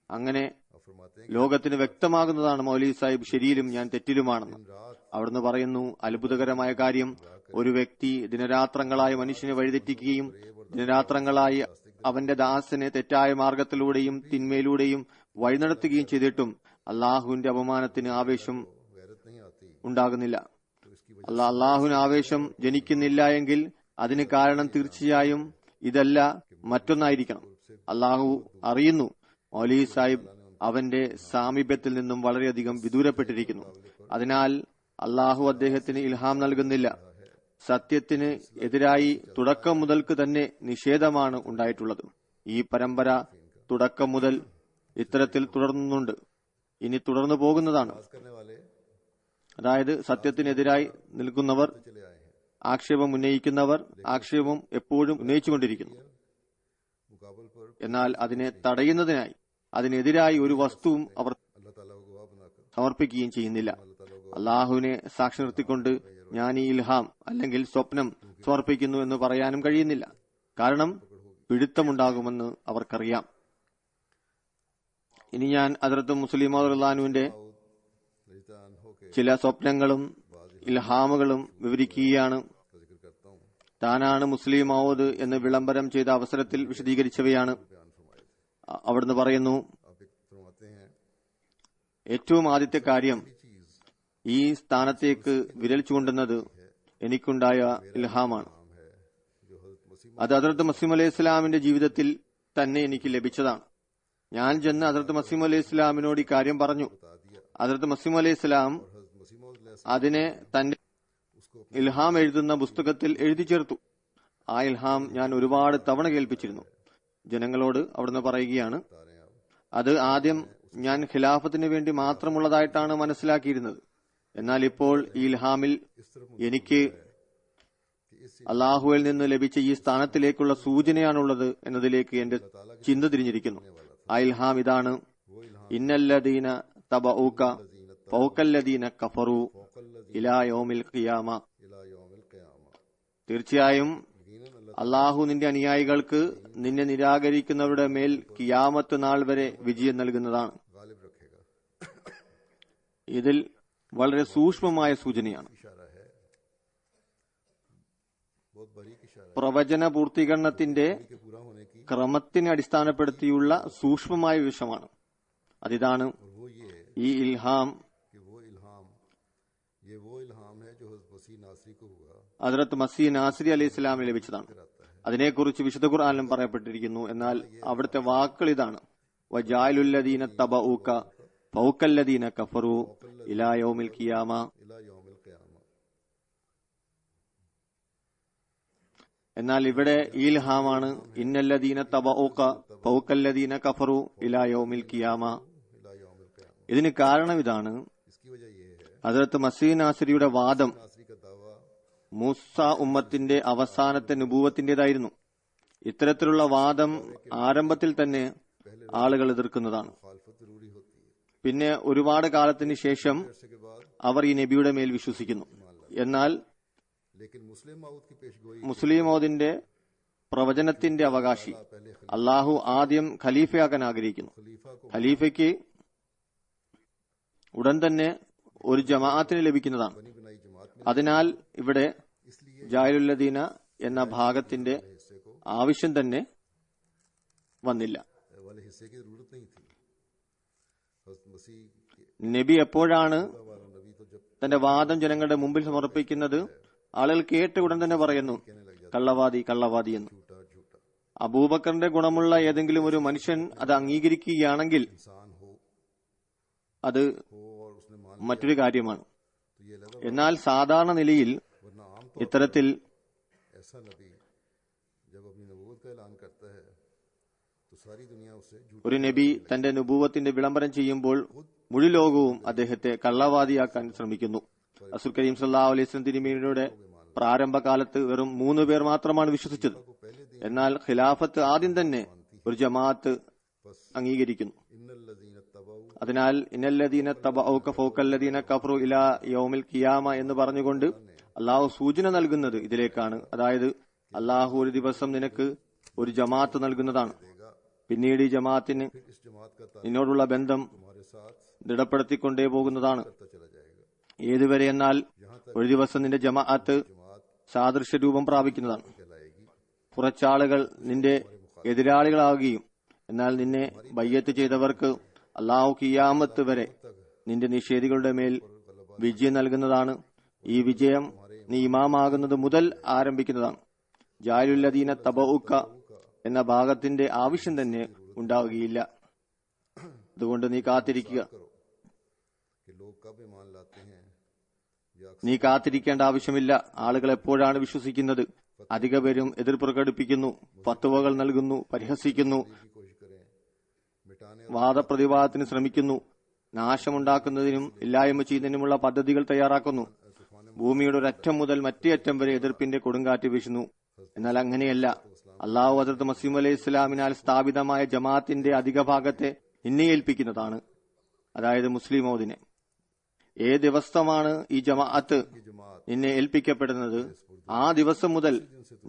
അങ്ങനെ और फरमाते हैं ലോകത്തിന് വ്യക്തമാകുന്നതാണ് മൗലവി സാഹിബ് ശരിയിലും ഞാൻ തെറ്റിലുമാണെന്ന്. അവിടുന്ന് പറയുന്നു, അത്ഭുതകരമായ കാര്യം, ഒരു വ്യക്തി ദിനരാത്രങ്ങളായി മനുഷ്യനെ വഴിതെറ്റിക്കുകയും ദിനരാത്രങ്ങളായി അവന്റെ ദാസനെ തെറ്റായ മാർഗത്തിലൂടെയും തിന്മയിലൂടെയും വഴിനടത്തുകയും ചെയ്തിട്ടും അള്ളാഹുവിന്റെ അപമാനത്തിന് ആവേശം गैरत नहीं आती ഉണ്ടാകുന്നില്ല. तो इसकी वजह അള്ളാഹുവിന് ആവേശം ജനിക്കുന്നില്ല എങ്കിൽ അതിന് കാരണം തീർച്ചയായും ഇതല്ല, മറ്റൊന്നായിരിക്കണം. അള്ളാഹു അറിയുന്നു മൗലവി സാഹിബ് അവന്റെ സാമീപ്യത്തിൽ നിന്നും വളരെയധികം വിദൂരപ്പെട്ടിരിക്കുന്നു. അതിനാൽ അള്ളാഹു അദ്ദേഹത്തിന് ഇൽഹാം നൽകുന്നില്ല. സത്യത്തിന് എതിരായി തുടക്കം മുതൽക്ക് തന്നെ നിഷേധമാണ് ഉണ്ടായിട്ടുള്ളത്. ഈ പരമ്പര തുടക്കം മുതൽ ഇത്തരത്തിൽ തുടർന്നുണ്ട്, ഇനി തുടർന്നു പോകുന്നതാണ്. बात करने वाले അതായത് സത്യത്തിനെതിരായി നിൽക്കുന്നവർ, चले आए हैं, ആക്ഷേപം ഉന്നയിക്കുന്നവർ ആക്ഷേപം എപ്പോഴും ഉന്നയിച്ചുകൊണ്ടിരിക്കുന്നു. मुकाबल पर എന്നാൽ അതിനെ തടയുന്നതിനായി അതിനെതിരായി ഒരു വസ്തുവും അവർ अल्लाह ताला को गवाह बनाकर സമർപ്പിക്കുകയും ചെയ്യുന്നില്ല. अल्लाह ताला को അള്ളാഹുവിനെ സാക്ഷി നിർത്തിക്കൊണ്ട് ഞാൻ ഈ ഇൽഹാം അല്ലെങ്കിൽ സ്വപ്നം സമർപ്പിക്കുന്നു എന്ന് പറയാനും കഴിയുന്നില്ല. കാരണം പിടുത്തമുണ്ടാകുമെന്ന് അവർക്കറിയാം. ഇനി ഞാൻ ഹദ്റത്ത് മുസ്ലിം റളിയല്ലാഹുവിന്റെ रज़ियान हो के ചില സ്വപ്നങ്ങളും ഇൽഹാമുകളും വിവരിക്കുകയാണ്. का जिक्र करता हूँ। താനാണ് മുസ്ലിം മൗദ് എന്ന് വിളംബരം ചെയ്ത അവസരത്തിൽ വിശദീകരിച്ചവയാണ്. बयान फरमाए थे। അവിടുന്ന് പറയുന്നു, आप एक फरमाते हैं ഏറ്റവും ആദ്യത്തെ കാര്യം ये चीज ഈ സ്ഥാനത്തേക്ക് വിരൽ ചൂണ്ടുന്നത് എനിക്കുണ്ടായ ഇൽഹാമാണ്. नाम है जो हज़रत मसीह അത് ഹദ്റത്ത് മസീഹ് അലൈഹി ഇസ്ലാമിന്റെ ജീവിതത്തിൽ തന്നെ എനിക്ക് ലഭിച്ചതാണ്. ഞാൻ ചെന്ന് ഹദ്റത്ത് മസീഹ് അലൈഹി ഇസ്ലാമിനോട് ഈ കാര്യം പറഞ്ഞു. बता दिया। ഹദ്റത്ത് മസീഹ് അലൈഹി ഇസ്ലാം हज़रत मसीह मौद അതിനെ തന്റെ उसको ഇൽഹാം എഴുതുന്ന പുസ്തകത്തിൽ എഴുതി ചേർത്തു. ആ ഇൽഹാം ഞാൻ ഒരുപാട് തവണ കേൾപ്പിച്ചിരുന്നു. ജനങ്ങളോട് അവിടുന്ന് പറയുകയാണ്, बता रहे हैं आप അത് ആദ്യം ഞാൻ ഖിലാഫത്തിന് വേണ്ടി മാത്രമുള്ളതായിട്ടാണ് മനസ്സിലാക്കിയിരുന്നത്. എന്നാൽ ഇപ്പോൾ ഈ ഇൽഹാമിൽ इस तरफ എനിക്ക് कि इस അള്ളാഹുവിൽ നിന്ന് ലഭിച്ച ഈ സ്ഥാനത്തിലേക്കുള്ള സൂചനയാണുള്ളത് എന്നതിലേക്ക് എന്റെ ചിന്ത തിരിഞ്ഞിരിക്കുന്നു. ആ ഇൽഹാം ഇതാണ്: वो इल्हाम ഇന്നല്ലദീന തബഊക ഫൗകല്ലദീന കഫറു ഇലാ യൗമിൽ ഖിയാമ. इला यौमिल क़यामा। തീർച്ചയായും यकीनन अल्लाह അള്ളാഹു നിന്റെ അനുയായികൾക്ക് നിന്നെ നിരാകരിക്കുന്നവരുടെ മേൽ കിയാമത്ത് നാൾ വരെ വിജയം നൽകുന്നതാണ്. गालिब रखेगा। ഇതിൽ വളരെ സൂക്ഷ്മമായ സൂചനയാണ്. इशारा है, बहुत बारीक इशारा പ്രവചന പൂർത്തീകരണത്തിന്റെ है कि पूरा होने की। ക്രമത്തിനെ അടിസ്ഥാനപ്പെടുത്തിയുള്ള സൂക്ഷ്മമായ വിഷയമാണ്. അതിതാണ് और वो ये ഈ ഇൽഹാം कि वो इल्हाम है जो हज़रत मसीह नासरी को हुआ ഹദ്റത്ത് മസീഹ് നാസിരി അലൈഹി ഇസ്ലാമിന് ലഭിച്ചതാണ്. അതിനെക്കുറിച്ച് വിശുദ്ധ ഖുർആനിലും പറയപ്പെട്ടിരിക്കുന്നു. എന്നാൽ അവിടുത്തെ വാക്കുകൾ ഇതാണ്: വജാലുല്ലദീന തബഊക ഫൗകല്ലദീന കഫറു ഇലാ യൗമിൽ ഖിയാമ. इला यौमिल क़यामा। എന്നാൽ ഇവിടെ ഈ ഇൽഹാമാണ് ഇന്നല്ലദീന തബഊക ഫൗകല്ലദീന കഫറു ഇലാ യൗമിൽ ഖിയാമ. इला यौमिल क़यामा। ഇതിന് കാരണം ഇതാണ്: इसकी वजह ये है ഹദ്റത്ത് മസീഹ് നാസിരിയുടെ വാദം नासरी का दावा മൂസ ഉമ്മത്തിന്റെ അവസാനത്തെ നുബൂവത്തിന്റേതായിരുന്നു. ഇത്തരത്തിലുള്ള വാദം ആരംഭത്തിൽ തന്നെ ആളുകൾ എതിർക്കുന്നതാണ്. मुखालफत जरूरी होती है। പിന്നെ ഒരുപാട് കാലത്തിന് ശേഷം अरसे के बाद അവർ ഈ നബിയുടെ മേൽ വിശ്വസിക്കുന്നു. എന്നാൽ लेकिन मुस्लिम मौद की पेशगोई മുസ്ലിം മൗദിന്റെ പ്രവചനത്തിന്റെ അവകാശി पहले അള്ളാഹു ആദ്യം ഖലീഫയാക്കാൻ ആഗ്രഹിക്കുന്നു. खलीफा को ഖലീഫയ്ക്ക് ഉടൻ തന്നെ ഒരു ജമാഅത്തിന് ലഭിക്കുന്നതാണ്. बनी बनाई जमात में അതിനാൽ ഇവിടെ इसलिए ജാലുല്ലദീന എന്ന ഭാഗത്തിന്റെ हिस्से को ആവശ്യം തന്നെ വന്നില്ല. वाले हिस्से की जरूरत नहीं थी। हज़रत मसीह के നബി എപ്പോഴാണ് वाला नबी तो जब തന്റെ വാദം ജനങ്ങളുടെ മുമ്പിൽ സമർപ്പിക്കുന്നത്, ആളുകൾ കേട്ട ഉടൻ തന്നെ പറയുന്നു കള്ളവാദി കള്ളവാദി എന്ന്. झूठा झूठा അബൂബക്കറിന്റെ ഗുണമുള്ള ഏതെങ്കിലും ഒരു മനുഷ്യൻ അത് അംഗീകരിക്കുകയാണെങ്കിൽ इंसान हो അത് और उसने मान മറ്റൊരു കാര്യമാണ്. तो ये लगा। എന്നാൽ സാധാരണ നിലയിൽ वरना आम ഇത്തരത്തിൽ ऐसा नबी जब अपनी नबूवत का ऐलान करता है तो सारी दुनिया उससे झूठ ഒരു നബി തന്റെ നുബൂവത്തിന്റെ വിളംബരം ചെയ്യുമ്പോൾ മുഴു ലോകവും അദ്ദേഹത്തെ കള്ളവാദിയാക്കാൻ ശ്രമിക്കുന്നു. റസൂൽ കരീം സല്ലല്ലാഹു അലൈഹി വസല്ലം തിരുമേനിയുടെ പ്രാരംഭകാലത്ത് വെറും 3 പേർ മാത്രമാണ് വിശ്വസിച്ചത്. എന്നാൽ ഖിലാഫത്ത് ആദ്യം തന്നെ ഒരു ജമാഅത്ത് അംഗീകരിക്കുന്നു. इन्नल्लज़ीन तबऊ അതിനാൽ ഇന്നല്ലദീന തബഊക ഫൗകല്ലദീന കഫറു ഇലാ യൗമിൽ ഖിയാമ എന്ന് പറഞ്ഞുകൊണ്ട് അള്ളാഹു സൂചന നൽകുന്നത് ഇതിലേക്കാണ്. അതായത് അള്ളാഹു ഒരു ദിവസം നിനക്ക് ഒരു ജമാഅത്ത് നൽകുന്നതാണ്. പിന്നീട് ഈ ജമാഅത്തിന് फिर इस जमात का ताल्लुक നിന്നോടുള്ള ബന്ധം तुम्हारे साथ ദൃഢപ്പെടുത്തിക്കൊണ്ടേ പോകുന്നതാണ്. बढ़ता चला जाएगा। ഏതുവരെ എന്നാൽ यहाँ तक ഒരു ദിവസം നിന്റെ ജമാഅത്ത് जमात സാദൃശ്യ രൂപം പ്രാപിക്കുന്നതാണ്. कहलाएगी। കുറച്ചാളുകൾ നിന്റെ എതിരാളികളാവുകയും എന്നാൽ നിന്നെ ബയ്യത്ത് ചെയ്തവർക്ക് അള്ളാഹു കിയാമത്ത് വരെ നിന്റെ നിഷേധികളുടെ മേൽ വിജയം നൽകുന്നതാണ്. ഈ വിജയം നീ ഇമാമാകുന്നത് മുതൽ ആരംഭിക്കുന്നതാണ്. ജാലുല്ലദീന തബഉക എന്ന ഭാഗത്തിന്റെ ആവശ്യം തന്നെ ഉണ്ടാവുകയില്ല. അതുകൊണ്ട് നീ കാത്തിരിക്കുക. करो कि लोग कब ईमान लाते हैं या നീ കാത്തിരിക്കേണ്ട ആവശ്യമില്ല. ആളുകൾ എപ്പോഴാണ് വിശ്വസിക്കുന്നത്? അധിക പേരും എതിർ പ്രകടിപ്പിക്കുന്നു, ഫത്വകൾ നൽകുന്നു, പരിഹസിക്കുന്നു, की कोशिश करें, मिटाने വാദപ്രതിവാദത്തിന് ശ്രമിക്കുന്നു, നാശമുണ്ടാക്കുന്നതിനും ഇല്ലായ്മ ചെയ്യുന്നതിനുമുള്ള പദ്ധതികൾ തയ്യാറാക്കുന്നു. ഭൂമിയുടെ ഒരറ്റം മുതൽ മറ്റേ അറ്റം വരെ എതിർപ്പിന്റെ കൊടുങ്കാറ്റ് വീശുന്നു. എന്നാൽ അങ്ങനെയല്ല. അള്ളാഹു ഹദ്റത്ത് മസീഹ് അലൈഹി ഇസ്ലാമിനാൽ സ്ഥാപിതമായ ജമാഅത്തിന്റെ അധിക ഭാഗത്തെ നിന്നെ ഏൽപ്പിക്കുന്നതാണ്, അതായത് മുസ്ലിം മൗദിനെ. ഏത് ദിവസമാണ് ഈ ജമാഅത്ത് നിന്നെ ഏൽപ്പിക്കപ്പെടുന്നത്, ആ ദിവസം മുതൽ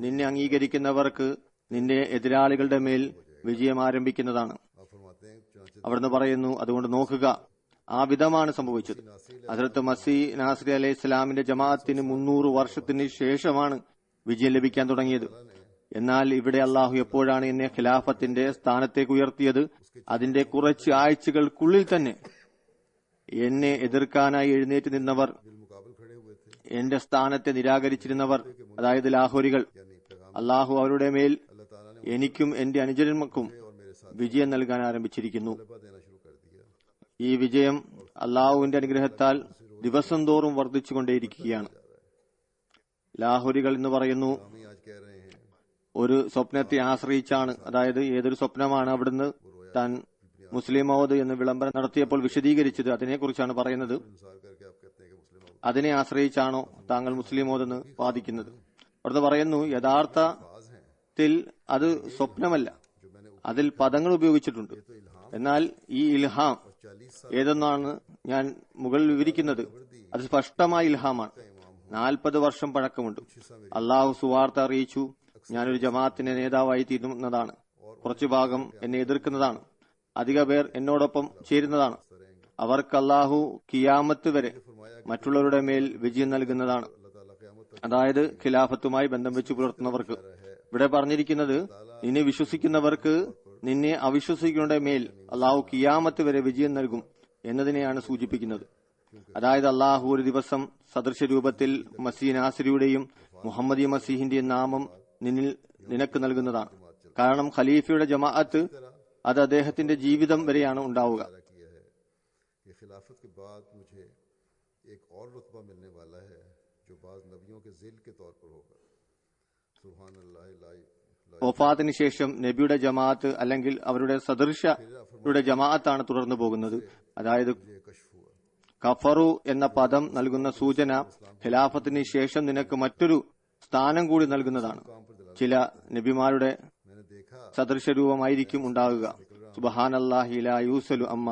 നിന്നെ അംഗീകരിക്കുന്നവർക്ക് നിന്റെ എതിരാളികളുടെ മേൽ വിജയം ആരംഭിക്കുന്നതാണ്. आप फरमाते हैं चुनाचे അവിടുന്ന് പറയുന്നു, അതുകൊണ്ട് നോക്കുക, ആ വിധമാണ് സംഭവിച്ചത്. ഹദ്റത്ത് മസീഹ് നാസിർ അലൈഹി ഇസ്ലാമിന്റെ ജമാഅത്തിന് 300 വർഷത്തിന് ശേഷമാണ് വിജയം ലഭിക്കാൻ തുടങ്ങിയത്. എന്നാൽ ഇവിടെ അള്ളാഹു എപ്പോഴാണ് എന്നെ ഖിലാഫത്തിന്റെ സ്ഥാനത്തേക്ക് ഉയർത്തിയത്, അതിന്റെ കുറച്ച് ആഴ്ചകൾക്കുള്ളിൽ തന്നെ എന്നെ എതിർക്കാനായി എഴുന്നേറ്റ് നിന്നവർ, बिलमुकाबल खड़े हुए थे, എന്റെ സ്ഥാനത്തെ നിരാകരിച്ചിരുന്നവർ, അതായത് ലാഹോരികൾ, यानी पैगाम അള്ളാഹു അവരുടെ മേൽ अल्लाह ताला ने എനിക്കും എന്റെ അനുചരന്മാർക്കും और मेरे साथ വിജയം നൽകാൻ ആരംഭിച്ചിരിക്കുന്നു. गलबा देना शुरू कर दिया। ഈ വിജയം അള്ളാഹുവിന്റെ അനുഗ്രഹത്താൽ ദിവസം തോറും വർദ്ധിച്ചുകൊണ്ടേയിരിക്കുകയാണ്. ലാഹോരികൾ എന്ന് പറയുന്നു, हम ही आज कह रहे हैं ഒരു സ്വപ്നത്തെ ആശ്രയിച്ചാണ്, അതായത് ഏതൊരു സ്വപ്നമാണ് അവിടുന്ന് താൻ മുസ്ലിം മൗദ് എന്ന് വിളംബരം നടത്തിയപ്പോൾ വിശദീകരിച്ചത്, അതിനെക്കുറിച്ചാണ് പറയുന്നത്. इंसार करके आप कहते हैं कि मुस्लिम അതിനെ ആശ്രയിച്ചാണോ താങ്കൾ മുസ്ലിം മൗദ് എന്ന് വാദിക്കുന്നത്? അവിടുന്ന് പറയുന്നു, യഥാർത്ഥത്തിൽ അത് സ്വപ്നമല്ല, जो मैंने അതിൽ പദങ്ങൾ ഉപയോഗിച്ചിട്ടുണ്ട്. तो इल्हाम എന്നാൽ ഈ ഇൽഹാം 40 साल ഏതെന്നാണ് ഞാൻ മുകളിൽ വിവരിക്കുന്നത്, അത് സ്പഷ്ടമായ ഇൽഹാമാണ്. 40 വർഷം പഴക്കമുണ്ട്. അള്ളാഹു സുവാർത്ത അറിയിച്ചു, ഞാനൊരു ജമാഅത്തിന്റെ നേതാവായി തീരുന്നതാണ്. കുറച്ചു ഭാഗം എന്നെ എതിർക്കുന്നതാണ്, അധിക പേർ എന്നോടൊപ്പം ചേരുന്നതാണ്. അവർക്ക് അള്ളാഹു കിയാമത്ത് വരെ മറ്റുള്ളവരുടെ മേൽ വിജയം നൽകുന്നതാണ്, अल्लाह ताला क़यामत तक അതായത് ഖിലാഫത്തുമായി ബന്ധം വെച്ച് പുലർത്തുന്നവർക്ക്. ഇവിടെ പറഞ്ഞിരിക്കുന്നത്, നിന്നെ വിശ്വസിക്കുന്നവർക്ക് നിന്നെ അവിശ്വസിക്കുന്നവരുടെ മേൽ അള്ളാഹു കിയാമത്ത് വരെ വിജയം നൽകും എന്നതിനെയാണ് സൂചിപ്പിക്കുന്നത്. അതായത് അള്ളാഹു ഒരു ദിവസം സദൃശ രൂപത്തിൽ മസീഹ് നാസിരിയുടെയും മുഹമ്മദി മസീഹിന്റെയും നാമം നിനക്ക് നൽകുന്നതാണ്. കാരണം ഖലീഫയുടെ ജമാഅത്ത് അത് അദ്ദേഹത്തിന്റെ ജീവിതം വരെയാണ് ഉണ്ടാവുക. वादा किया है कि खिलाफत के बाद मुझे एक और रुतबा मिलने वाला है जो बाज नबियों के जिल के तौर पर होगा। सुभान अल्लाह ला വഫാത്തിന് ശേഷം നബിയുടെ ജമാഅത്ത് അല്ലെങ്കിൽ അവരുടെ സദൃശയുടെ ജമാഅത്താണ് തുടർന്നു പോകുന്നത്. അതായത് ये कश्फ हुआ। കഫറു എന്ന പദം നൽകുന്ന സൂചന ഖിലാഫത്തിന് ശേഷം നിനക്ക് മറ്റൊരു സ്ഥാനം കൂടി നൽകുന്നതാണ്. ചില നബിമാരുടെ मैंने देखा സദൃശ രൂപമായിരിക്കും ഉണ്ടാകുക. സുബ്ഹാനല്ലാഹി ലാ യൂസലു അമ്മ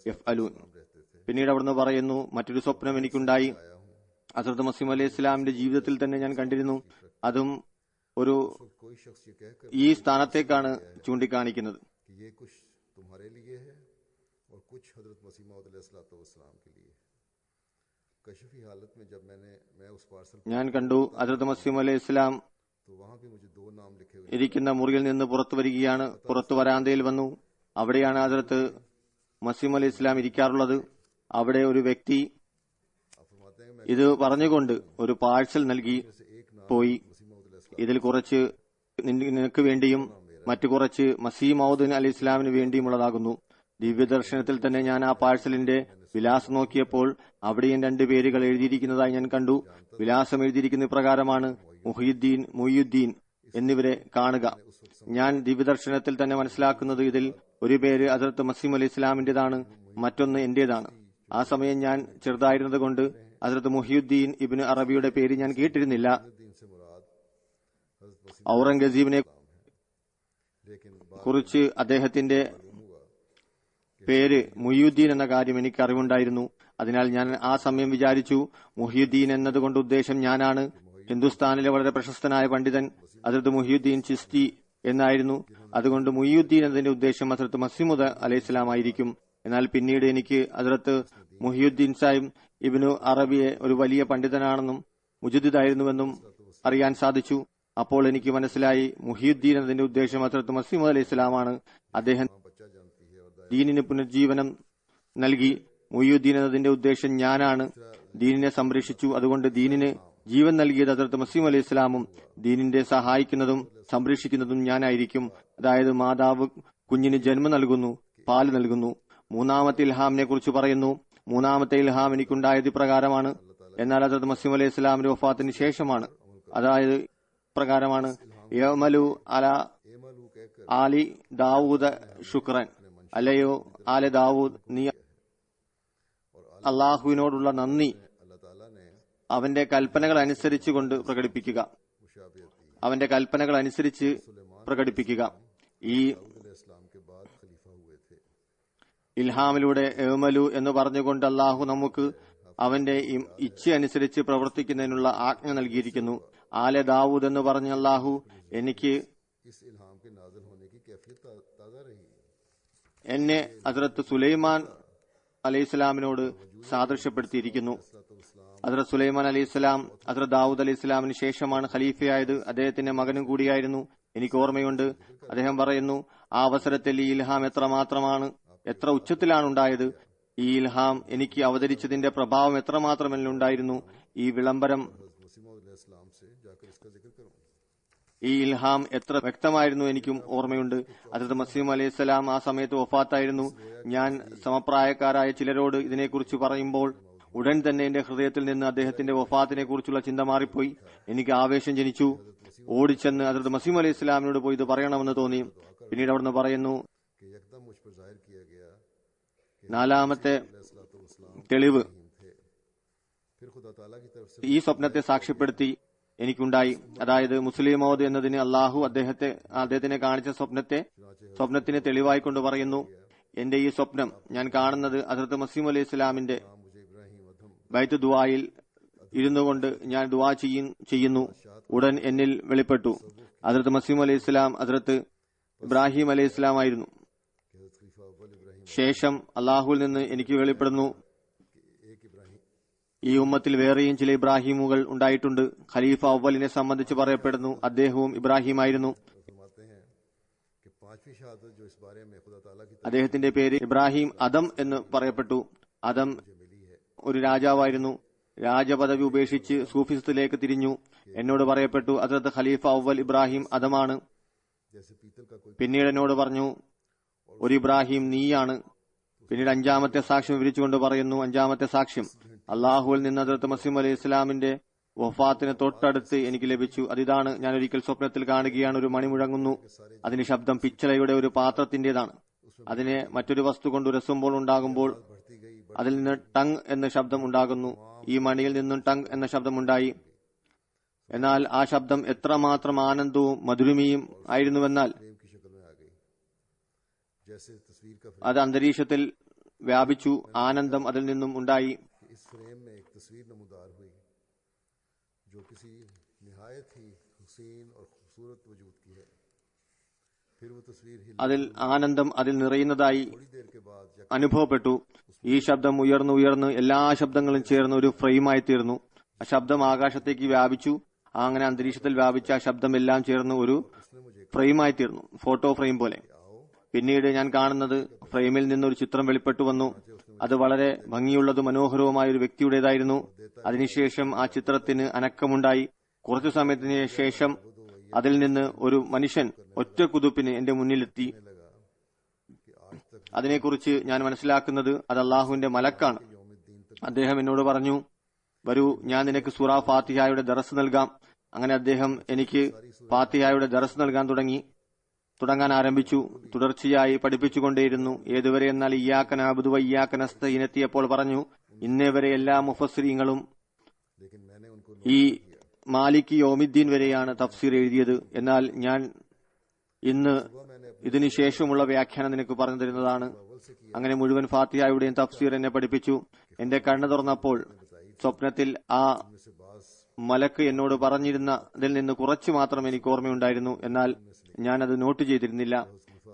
യഫ്അലൂൻ. പിന്നീട് അവിടുന്ന് പറയുന്നു, മറ്റൊരു സ്വപ്നം എനിക്കുണ്ടായി. ഹസ്രത്ത് മസീഹ് അലൈഹി ഇസ്ലാമിന്റെ ജീവിതത്തിൽ തന്നെ ഞാൻ കണ്ടിരുന്നു. അതും ഒരു कोई शख्स ये कहकर ഈ സ്ഥാനത്തേക്കാണ് ചൂണ്ടിക്കാണിക്കുന്നത്. कि ये कुछ तुम्हारे लिए है और कुछ हजरत मसीह मौद अलैहिस्सलाम के लिए। कशफी हालत में जब मैं उस पार्सल ഞാൻ കണ്ടു ഹസ്രത്ത് മസീഹ് അലൈഹി ഇസ്ലാം तो वहां भी मुझे 2 नाम लिखे हुए ഇരിക്കുന്ന മുറിയിൽ നിന്ന് പുറത്തു വരികയാണ്. പുറത്തു വരാന്തയിൽ വന്നു. അവിടെയാണ് ഹസ്രത്ത് മസീഹ് അലൈഹി ഇസ്ലാം ഇരിക്കാറുള്ളത്. അവിടെ ഒരു വ്യക്തി आप फरमाते हैं मैं ഇത് പറഞ്ഞുകൊണ്ട് ഒരു പാഴ്സൽ നൽകി से एक नाम പോയി. मसीह मौद ഇതിൽ കുറച്ച് നിനക്ക് വേണ്ടിയും മറ്റു കുറച്ച് മസീഹ് മൗദ് അലി ഇസ്ലാമിന് വേണ്ടിയുമുള്ളതാകുന്നു. ദിവ്യദർശനത്തിൽ തന്നെ ഞാൻ ആ പാഴ്സലിന്റെ വിലാസം നോക്കിയപ്പോൾ അവിടെയും 2 പേരുകൾ എഴുതിയിരിക്കുന്നതായി ഞാൻ കണ്ടു. വിലാസം എഴുതിയിരിക്കുന്ന ഇപ്രകാരമാണ്: മുഹ്യുദ്ദീൻ എന്നിവരെ കാണുക. ഞാൻ ദിവ്യദർശനത്തിൽ തന്നെ മനസ്സിലാക്കുന്നത് ഇതിൽ ഒരു പേര് ഹസ്രത്ത് മസീഹ് അലി ഇസ്ലാമിന്റേതാണ്, മറ്റൊന്ന് എന്റേതാണ്. ആ സമയം ഞാൻ ചെറുതായിരുന്നത് കൊണ്ട് ഹസ്രത്ത് മുഹ്യുദ്ദീൻ ഇബ്നു അറബിയുടെ പേര് ഞാൻ കേട്ടിരുന്നില്ല. दीन से मुराद हजरत मसीह ഔറംഗസീബിനെ लेकिन കുറിച്ച് അദ്ദേഹത്തിന്റെ പേര് മുഹ്യുദ്ദീൻ എന്ന കാര്യം എനിക്ക് അറിവുണ്ടായിരുന്നു. അതിനാൽ ഞാൻ ആ സമയം വിചാരിച്ചു, മുഹ്യുദ്ദീൻ എന്നതുകൊണ്ട് ഉദ്ദേശം ഞാനാണ്. ഹിന്ദുസ്ഥാനിലെ വളരെ പ്രശസ്തനായ പണ്ഡിതൻ ഹസ്രത്ത് മുഹ്യുദ്ദീൻ ചിസ്തി എന്നായിരുന്നു. അതുകൊണ്ട് മുഹിയുദ്ദീൻ എന്നതിന്റെ ഉദ്ദേശം ഹസ്രത്ത് മസീമുദ് അലൈഹിസ്സലാം ആയിരിക്കും. എന്നാൽ പിന്നീട് എനിക്ക് ഹസ്രത്ത് മുഹിയുദ്ദീൻ സാഹിബ് ഇബ്നു അറബിയെ ഒരു വലിയ പണ്ഡിതനാണെന്നും മുജദ്ദിദായിരുന്നുവെന്നും അറിയാൻ സാധിച്ചു. അപ്പോൾ എനിക്ക് മനസ്സിലായി മുഹിയുദ്ദീൻ എന്നതിന്റെ ഉദ്ദേശം ഹസ്രത്ത് മസീമുദ് അലൈഹിസ്സലാമാണ്. അദ്ദേഹം ദീനിന് പുനർജീവനം നൽകി. മുഹിയുദ്ദീൻ എന്നതിന്റെ ഉദ്ദേശം ഞാനാണ്. ദീനിനെ സംരക്ഷിച്ചു. അതുകൊണ്ട് ദീനിന് ജീവൻ നൽകിയത് ഹസ്രത്ത് മസീമുദ് അലൈഹിസ്സലാമും ദീനിന്റെ സഹായിക്കുന്നതും സംരക്ഷിക്കുന്നതും ഞാനായിരിക്കും. അതായത് മാതാവ് കുഞ്ഞിന് ജന്മം നൽകുന്നു, പാല് നൽകുന്നു. മൂന്നാമത്തെ ഇൽഹാമിനെ കുറിച്ച് പറയുന്നു. മൂന്നാമത്തെ ഇൽഹാം എനിക്കുണ്ടായത് ഇപ്രകാരമാണ്. എന്നാൽ ഹസ്രത്ത് മസീമുദ് അലൈഹിസ്സലാമിന്റെ വഫാത്തിന് ശേഷമാണ്. അതായത് പ്രകാരമാണ്: യഅ്മലു അലാ ആലി ദാവൂദ ശുക്രൻ, അല്ലയോ ആലെ ദാവൂദ്, നീ അള്ളാഹുവിനോടുള്ള നന്ദി അവന്റെ കൽപ്പനകൾ അനുസരിച്ചുകൊണ്ട് പ്രകടിപ്പിക്കുക. അവന്റെ കൽപ്പനകൾ അനുസരിച്ച് പ്രകടിപ്പിക്കുക. ഈ ഇൽഹാമിലൂടെ ഏമലു എന്ന് പറഞ്ഞുകൊണ്ട് അള്ളാഹു നമുക്ക് അവന്റെ ഇച്ഛ അനുസരിച്ച് പ്രവർത്തിക്കുന്നതിനുള്ള ആജ്ഞ നൽകിയിരിക്കുന്നു. ആലെ ദാവൂദ് എന്ന് പറഞ്ഞ അള്ളാഹു എനിക്ക് എന്നെ ഹസ്രത്ത് സുലൈമാൻ അലൈഹിസ്സലാമിനോട് സാദൃശ്യപ്പെടുത്തിയിരിക്കുന്നു. ഹസ്രത്ത് സുലൈമാൻ അലൈഹിസ്സലാം ഹസ്രത്ത് ദാവൂദ് അലൈഹിസ്സലാമിന് ശേഷമാണ് ഖലീഫയായത്. അദ്ദേഹത്തിന്റെ മകനും കൂടിയായിരുന്നു. എനിക്ക് ഓർമ്മയുണ്ട്. അദ്ദേഹം പറയുന്നു, ആ അവസരത്തിൽ ഈ ഇൽഹാം എത്ര ഉച്ചത്തിലാണ് ഉണ്ടായത്. ഈ ഇൽഹാം എനിക്ക് അവതരിച്ചതിന്റെ പ്രഭാവം എത്രമാത്രം എന്നിലുണ്ടായിരുന്നു. ഈ വിളംബരം, ഈ ഇൽഹാം എത്ര വ്യക്തമായിരുന്നു എനിക്കും ഓർമ്മയുണ്ട്. ഹസ്രത്ത് മസീഹ് അലൈഹിസ്സലാം ആ സമയത്ത് വഫാത്തായിരുന്നു. ഞാൻ സമപ്രായക്കാരായ ചിലരോട് ഇതിനെക്കുറിച്ച് പറയുമ്പോൾ ഉടൻ തന്നെ എന്റെ ഹൃദയത്തിൽ നിന്ന് അദ്ദേഹത്തിന്റെ വഫാത്തിനെ കുറിച്ചുള്ള ചിന്ത മാറിപ്പോയി. എനിക്ക് ആവേശം ജനിച്ചു. ഓടിച്ചെന്ന് ഹസ്രത്ത് മസീഹ് അലൈഹിസ്സലാമിനോട് പോയി ഇത് പറയണമെന്ന് തോന്നി. പിന്നീട് അവിടുന്ന് പറയുന്നു, നാലാമത്തെ തെളിവ് ഈ സ്വപ്നത്തെ സാക്ഷ്യപ്പെടുത്തി എനിക്കുണ്ടായി. അതായത് മുസ്ലിം മൗദ് എന്നതിന് അള്ളാഹു അദ്ദേഹത്തിനെ കാണിച്ച സ്വപ്നത്തിന് തെളിവായിക്കൊണ്ട് പറയുന്നു, എന്റെ ഈ സ്വപ്നം ഞാൻ കാണുന്നത് ഹസ്രത്ത് മസീഹ് അലൈഹി ഇസ്ലാമിന്റെ ബൈത്ത് ദുആയിൽ ഇരുന്നു കൊണ്ട് ഞാൻ ദുആ ചെയ്യുന്നു. ഉടൻ എന്നിൽ വെളിപ്പെട്ടു. ഹസ്രത്ത് മസീഹ് അലൈഹി ഇസ്ലാം ഹസ്രത്ത് ഇബ്രാഹിം അലൈഹി ഇസ്ലാം ആയിരുന്നു. ശേഷം അള്ളാഹുവിൽ നിന്ന് എനിക്ക് വെളിപ്പെടുന്നു, ഈ ഉമ്മത്തിൽ വേറെയും ചില ഇബ്രാഹിമുകൾ ഉണ്ടായിട്ടുണ്ട്. ഖലീഫ അവലിനെ സംബന്ധിച്ച് പറയപ്പെടുന്നു, അദ്ദേഹവും ഇബ്രാഹിമായിരുന്നു. അദ്ദേഹത്തിന്റെ പേര് ഇബ്രാഹിം അദം എന്ന് പറയപ്പെട്ടു. അദം ഒരു രാജാവായിരുന്നു. രാജപദവി ഉപേക്ഷിച്ച് സൂഫിസത്തിലേക്ക് തിരിഞ്ഞു. എന്നോട് പറയപ്പെട്ടു, ഹസ്രത്ത് ഖലീഫ അവൽ ഇബ്രാഹിം അദമാണ്. പിന്നീട് എന്നോട് പറഞ്ഞു, ഒരു ഇബ്രാഹിം നീയാണ്. പിന്നീട് അഞ്ചാമത്തെ സാക്ഷ്യം വിവരിച്ചുകൊണ്ട് പറയുന്നു, അഞ്ചാമത്തെ സാക്ഷ്യം അള്ളാഹുവിൽ നിന്ന് ഹസ്രത്ത് മസീഹ് അലൈഹി ഇസ്ലാമിന്റെ വഫാത്തിന് തൊട്ടടുത്ത് എനിക്ക് ലഭിച്ചു. അതിതാണ്, ഞാൻ ഒരിക്കൽ സ്വപ്നത്തിൽ കാണുകയാണ്, ഒരു മണി മുഴങ്ങുന്നു. അതിന് ശബ്ദം പിച്ചളയുടെ ഒരു പാത്രത്തിന്റേതാണ്. അതിനെ മറ്റൊരു വസ്തു കൊണ്ട് ഉരസുമ്പോൾ ഉണ്ടാകുമ്പോൾ അതിൽ നിന്ന് ടങ് എന്ന ശബ്ദം ഉണ്ടാകുന്നു. ഈ മണിയിൽ നിന്നും ടങ് എന്ന ശബ്ദമുണ്ടായി. എന്നാൽ ആ ശബ്ദം എത്രമാത്രം ആനന്ദവും മധുരമിയും ആയിരുന്നുവെന്നാൽ അത് അന്തരീക്ഷത്തിൽ വ്യാപിച്ചു. ആനന്ദം അതിൽ നിന്നും ഉണ്ടായി. ആനന്ദം അതിൽ നിറയുന്നതായി അനുഭവപ്പെട്ടു. ഈ ശബ്ദം ഉയർന്ന് എല്ലാ ശബ്ദങ്ങളും ചേർന്ന് ഒരു ഫ്രെയിമായി തീർന്നു. ആ ശബ്ദം ആകാശത്തേക്ക് വ്യാപിച്ചു. അങ്ങനെ അന്തരീക്ഷത്തിൽ വ്യാപിച്ച ആ ശബ്ദം എല്ലാം ചേർന്ന് ഒരു ഫ്രെയിമായി തീർന്നു, ഫോട്ടോ ഫ്രെയിം പോലെ. പിന്നീട് ഞാൻ കാണുന്നത് ഫ്രെയിമിൽ നിന്നൊരു ചിത്രം വെളിപ്പെട്ടു വന്നു. അത് വളരെ ഭംഗിയുള്ളതും മനോഹരവുമായ ഒരു വ്യക്തിയുടേതായിരുന്നു. അതിനുശേഷം ആ ചിത്രത്തിന് അനക്കമുണ്ടായി. കുറച്ചു സമയത്തിന് ശേഷം അതിൽ നിന്ന് ഒരു മനുഷ്യൻ ഒറ്റ കുതിപ്പിന് എന്റെ മുന്നിലെത്തി. അതിനെക്കുറിച്ച് ഞാൻ മനസ്സിലാക്കുന്നത് അത് അള്ളാഹുവിന്റെ മലക്കാണ്. അദ്ദേഹം എന്നോട് പറഞ്ഞു, വരൂ, ഞാൻ നിനക്ക് സൂറ ഫാത്തിഹയുടെ ദർസ് നൽകാം. അങ്ങനെ അദ്ദേഹം എനിക്ക് ഫാത്തിഹയുടെ ദർസ് തുടങ്ങാൻ ആരംഭിച്ചു. തുടർച്ചയായി പഠിപ്പിച്ചുകൊണ്ടേയിരുന്നു. ഏതുവരെ എന്നാൽ ഇയ്യാക നഅ്ബുദു വ ഇയ്യാക നസ്തഈൻ എത്തിയപ്പോൾ പറഞ്ഞു, ഇന്നേ വരെ എല്ലാ മുഫസ്സിരീങ്ങളും ഈ മാലിക് യൗമിദ്ദീൻ വരെയാണ് തഫ്സീർ എഴുതിയത്. എന്നാൽ ഞാൻ ഇന്ന് ഇതിനു ശേഷമുള്ള വ്യാഖ്യാനം നിനക്ക് പറഞ്ഞു തരുന്നതാണ്. അങ്ങനെ മുഴുവൻ ഫാത്തിഹയുടെയും തഫ്സീർ എന്നെ പഠിപ്പിച്ചു. എന്റെ കണ്ണു തുറന്നപ്പോൾ സ്വപ്നത്തിൽ ആ മലക്ക് എന്നോട് പറഞ്ഞിരുന്നതിൽ നിന്ന് കുറച്ചു മാത്രം എനിക്ക് ഓർമ്മയുണ്ടായിരുന്നു. എന്നാൽ ഞാൻ അത് നോട്ട് ചെയ്തിരുന്നില്ല.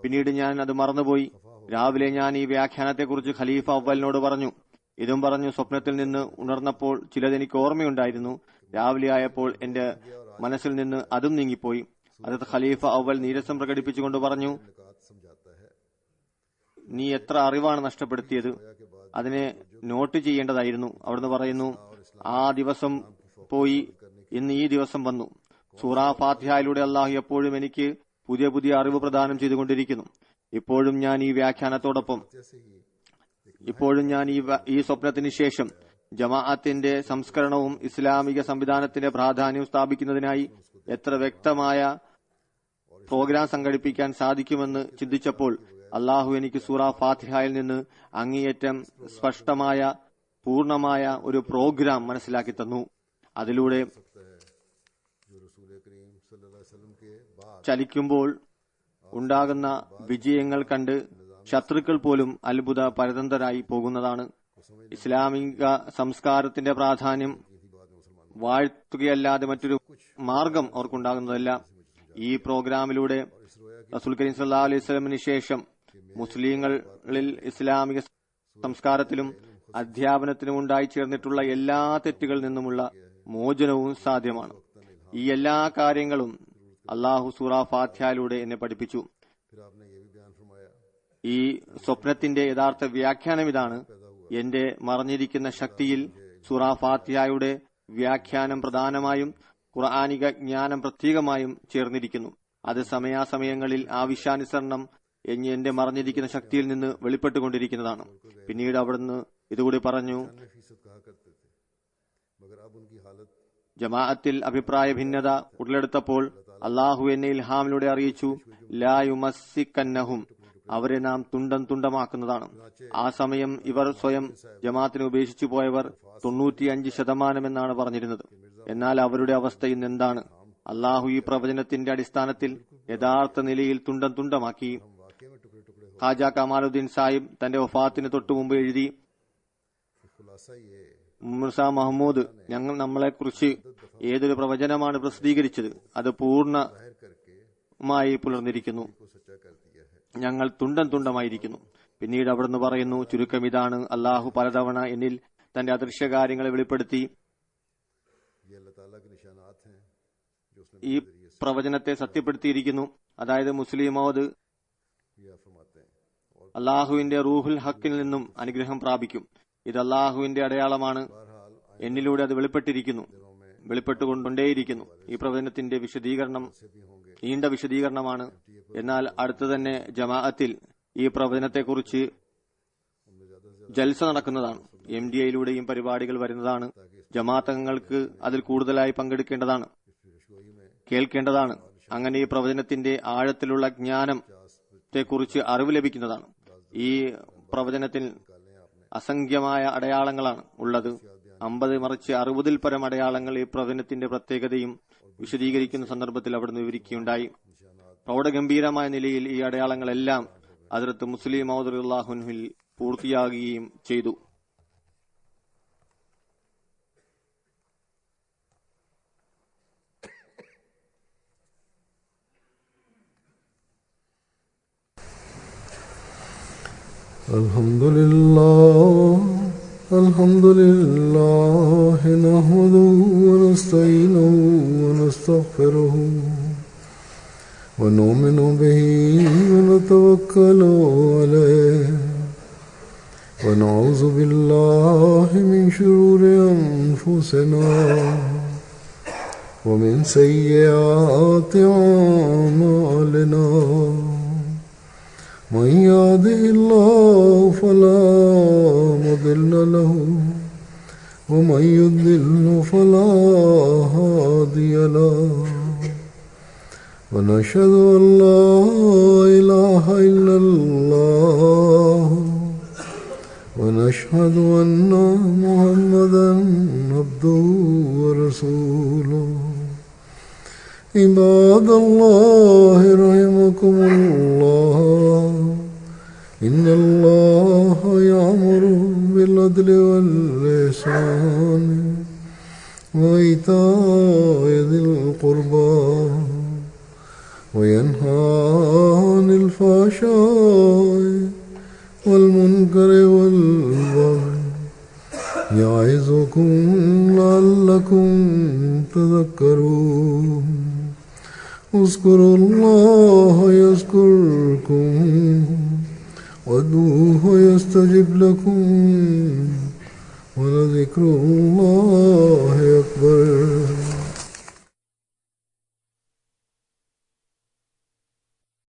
പിന്നീട് ഞാൻ അത് മറന്നുപോയി. രാവിലെ ഞാൻ ഈ വ്യാഖ്യാനത്തെക്കുറിച്ച് ഖലീഫ അവലിനോട് പറഞ്ഞു. ഇതും പറഞ്ഞു സ്വപ്നത്തിൽ നിന്ന് ഉണർന്നപ്പോൾ ചിലതെനിക്ക് ഓർമ്മയുണ്ടായിരുന്നു. രാവിലെ ആയപ്പോൾ എന്റെ മനസ്സിൽ നിന്ന് അതും നീങ്ങിപ്പോയി. അത് ഖലീഫ അവൽ നീരസം പ്രകടിപ്പിച്ചുകൊണ്ട് പറഞ്ഞു, നീ എത്ര അറിവാണ് നഷ്ടപ്പെടുത്തിയത്, അതിനെ നോട്ട് ചെയ്യേണ്ടതായിരുന്നു. അവിടുന്ന് പറയുന്നു, ആ ദിവസം പോയി, ഇന്ന് ഈ ദിവസം വന്നു. സൂറ ഫാത്തിഹയിലൂടെ അള്ളാഹു എപ്പോഴും എനിക്ക് പുതിയ പുതിയ അറിവ് പ്രദാനം ചെയ്തുകൊണ്ടിരിക്കുന്നു. ഇപ്പോഴും ഞാൻ ഈ വ്യാഖ്യാനത്തോടൊപ്പം ഈ സ്വപ്നത്തിന് ശേഷം ജമാഅത്തിന്റെ സംസ്കരണവും ഇസ്ലാമിക സംവിധാനത്തിന്റെ പ്രാധാന്യവും സ്ഥാപിക്കുന്നതിനായി എത്ര വ്യക്തമായ പ്രോഗ്രാം സംഘടിപ്പിക്കാൻ സാധിക്കുമെന്ന് ചിന്തിച്ചപ്പോൾ അള്ളാഹു എനിക്ക് സൂറ ഫാത്തിഹയിൽ നിന്ന് അങ്ങേയറ്റം സ്പഷ്ടമായ പൂർണമായ ഒരു പ്രോഗ്രാം മനസ്സിലാക്കി തന്നു. അതിലൂടെ ചലിക്കുമ്പോൾ ഉണ്ടാകുന്ന വിജയങ്ങൾ കണ്ട് ശത്രുക്കൾ പോലും അത്ഭുത പരതന്ത്രരായി പോകുന്നതാണ്. ഇസ്ലാമിക സംസ്കാരത്തിന്റെ പ്രാധാന്യം വാഴ്ത്തുകയല്ലാതെ മറ്റൊരു മാർഗം അവർക്കുണ്ടാകുന്നതല്ല. ഈ പ്രോഗ്രാമിലൂടെ റസൂൽ കരീം സല്ലല്ലാഹു അലൈഹി വസല്ലമിന് ശേഷം മുസ്ലിങ്ങളിൽ ഇസ്ലാമിക സംസ്കാരത്തിലും അധ്യാപനത്തിനും ഉണ്ടായി ചേർന്നിട്ടുള്ള എല്ലാ തെറ്റുകളിൽ നിന്നുമുള്ള മോചനവും സാധ്യമാണ്. ഈ എല്ലാ കാര്യങ്ങളും അള്ളാഹു സൂറ ഫാത്തിഹയിലൂടെ എന്നെ പഠിപ്പിച്ചു. ഈ സ്വപ്നത്തിന്റെ യഥാർത്ഥ വ്യാഖ്യാനം ഇതാണ്. എന്റെ മറഞ്ഞിരിക്കുന്ന ശക്തിയിൽ സൂറ ഫാത്തിഹയുടെ വ്യാഖ്യാനം പ്രധാനമായും ഖുർആനിക ജ്ഞാനം പ്രത്യേകമായും ചേർന്നിരിക്കുന്നു. അത് സമയാസമയങ്ങളിൽ ആവശ്യാനുസരണം എന്റെ മറഞ്ഞിരിക്കുന്ന ശക്തിയിൽ നിന്ന് വെളിപ്പെട്ടുകൊണ്ടിരിക്കുന്നതാണ്. പിന്നീട് അവിടുന്ന് ഇതുകൂടി പറഞ്ഞു, ജമാഅത്തിൽ അഭിപ്രായ ഭിന്നത ഉടലെടുത്തപ്പോൾ അള്ളാഹു എന്നെ ഇൽഹാമിലൂടെ അറിയിച്ചു, ലാ യുമസ്സിക്കന്നഹും, അവരെ നാം തുണ്ടം തുണ്ടമാക്കുന്നതാണ്. ആ സമയം ഇവർ സ്വയം ജമാഅത്തിനെ ഉപേക്ഷിച്ചു പോയവർ 95% എന്നാണ് പറഞ്ഞിരുന്നത്. എന്നാൽ അവരുടെ അവസ്ഥ ഇന്ന് എന്താണ്? അള്ളാഹു ഈ പ്രവചനത്തിന്റെ അടിസ്ഥാനത്തിൽ യഥാർത്ഥ നിലയിൽ തുണ്ടം തുണ്ടമാക്കി. ഖാജ കമാലുദ്ദീൻ സാഹിബ് തന്റെ വഫാത്തിന് തൊട്ടുമുമ്പ് എഴുതി, മിർസ മഹ്മൂദ് നമ്മളെക്കുറിച്ച് ഏതൊരു പ്രവചനമാണ് പ്രസിദ്ധീകരിച്ചത് അത് പൂർണ്ണമായി പുലർന്നിരിക്കുന്നു. ഞങ്ങൾ തുണ്ടം തുണ്ടമായിരിക്കുന്നു. പിന്നീട് അവിടുന്ന് പറയുന്നു, ചുരുക്കം ഇതാണ്, അള്ളാഹു പലതവണ എന്നിൽ തന്റെ അദൃശ്യകാര്യങ്ങളെ വെളിപ്പെടുത്തി ഈ പ്രവചനത്തെ സത്യപ്പെടുത്തിയിരിക്കുന്നു. അതായത് മുസ്ലിം മൗദ് അള്ളാഹുവിന്റെ റൂഹുൽ ഹക്കിൽ നിന്നും അനുഗ്രഹം പ്രാപിക്കും. ഇത് അള്ളാഹുവിന്റെ അടയാളമാണ്. എന്നിലൂടെ അത് വെളിപ്പെട്ടുകൊണ്ടേയിരിക്കുന്നു. ഈ പ്രവചനത്തിന്റെ വിശദീകരണം നീണ്ട വിശദീകരണമാണ്. എന്നാൽ അടുത്തു തന്നെ ജമാഅത്തിൽ ഈ പ്രവചനത്തെക്കുറിച്ച് ജൽസ നടക്കുന്നതാണ്. MDAയിലൂടെയും പരിപാടികൾ വരുന്നതാണ്. ജമാഅത്തങ്ങൾക്ക് അതിൽ കൂടുതലായി പങ്കെടുക്കേണ്ടതാണ്, കേൾക്കേണ്ടതാണ്. അങ്ങനെ ഈ പ്രവചനത്തിന്റെ ആഴത്തിലുള്ള ജ്ഞാനത്തെക്കുറിച്ച് അറിവ് ലഭിക്കുന്നതാണ്. ഈ പ്രവചനത്തിൽ അസംഖ്യമായ അടയാളങ്ങളാണ് ഉള്ളത്. 50 മറിച്ച് 60 പരം അടയാളങ്ങൾ ഈ പ്രവചനത്തിന്റെ പ്രത്യേകതയും വിശദീകരിക്കുന്ന സന്ദർഭത്തിൽ അവിടുന്ന് വിവരിക്കുകയുണ്ടായി. പ്രൗഢഗംഭീരമായ നിലയിൽ ഈ അടയാളങ്ങളെല്ലാം ഹദ്റത്ത് മുസ്ലിം മൗദ് റളിയല്ലാഹു അൻഹുവിൽ പൂർത്തിയാകുകയും ചെയ്തു. അൽഹംദുലില്ലാഹി നഹ്മദുഹു വനസ്തഈനുഹു വനസ്തഗ്ഫിറുഹു വനുഅ്മിനു ബിഹി വനതവക്കലു അലൈഹി വനഊദു ബില്ലാഹി മിൻ ശുറൂരി അൻഫുസിനാ വമിൻ സയ്യിആതി അഅ്മാലിനാ. من يهده الله فلا مضل له ومن يضلل فلا هادي له ونشهد أن لا إله إلا الله ونشهد أن محمدا عبده ورسوله. عباد الله رحمكم الله إن الله يأمر بالعدل والإحسان وإيتاء ذي القربى وينهى عن الفحشاء والمنكر والبغي يعظكم لعلكم تذكرون اذكروا الله يذكركم وادعوه يستجب لكم ولذكر الله